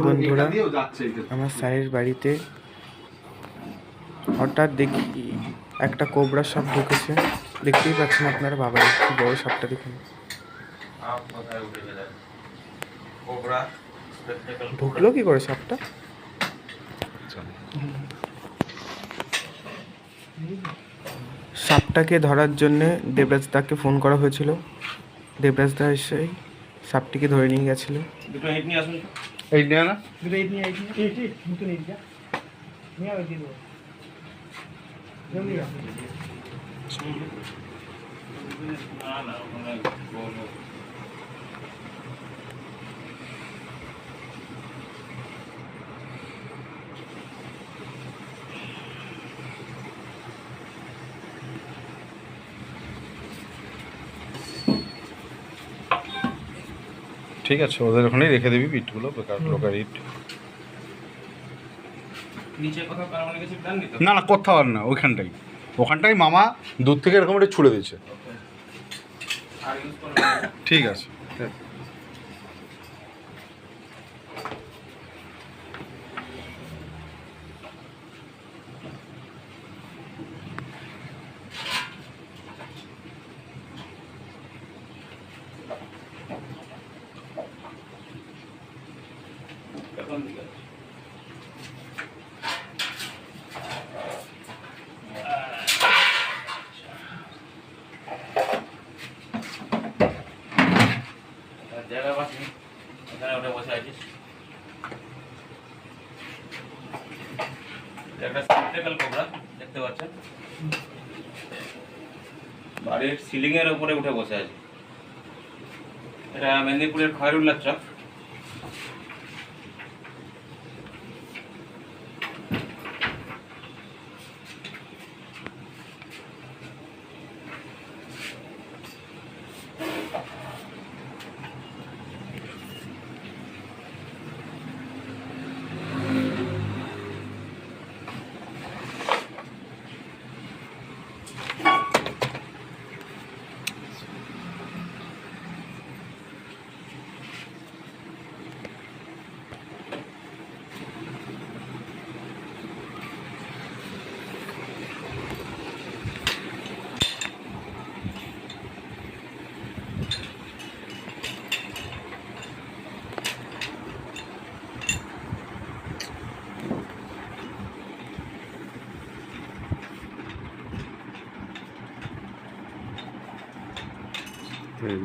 বন্ধুরা, আমার স্যারের বাড়িতে হঠাৎ দেখি একটা কোবরা সাপ ঢুকেছে। দেখতেই পাচ্ছেন আপনারা, বাবার কি বড় সাপটা দেখুন। ঢুকলো কি করে সাপটা? সাপটাকে ধরার জন্য দেবরাজদাকে ফোন করা হয়েছিল। দেবরাজদা এসে সাপটিকে ধরে নিয়ে গেছিল। দুটো ইট নিয়ে আসুন। এই নিয়ে না, দুটো ইট নিয়ে দুটো নিয়ে যা নিয়ে আয় দিও জলদি আ। না না ওখানে বলো। ঠিক আছে, ওদের ওখানেই রেখে দিবি ইটগুলো, বেকার লোকের ইট। নিচে কোথাও কারণে কিছু প্ল্যান নিতে না না, কোথাও আর না, ওখানটাই মামা দূর থেকে এরকম একটা ছুড়ে দিচ্ছে। আর ইউজ করবে না। ঠিক আছে। এখন দিকে জায়গা পাচ্ছি, এখানে ওটা বসে আছিস। একটা স্পেকটেকল কোবরা দেখতে পাচ্ছেন, বাড়ির সিলিং এর উপরে উঠে বসে আছে। এটা মেদিনীপুরের খয়রুল্লাহ চক। হুম।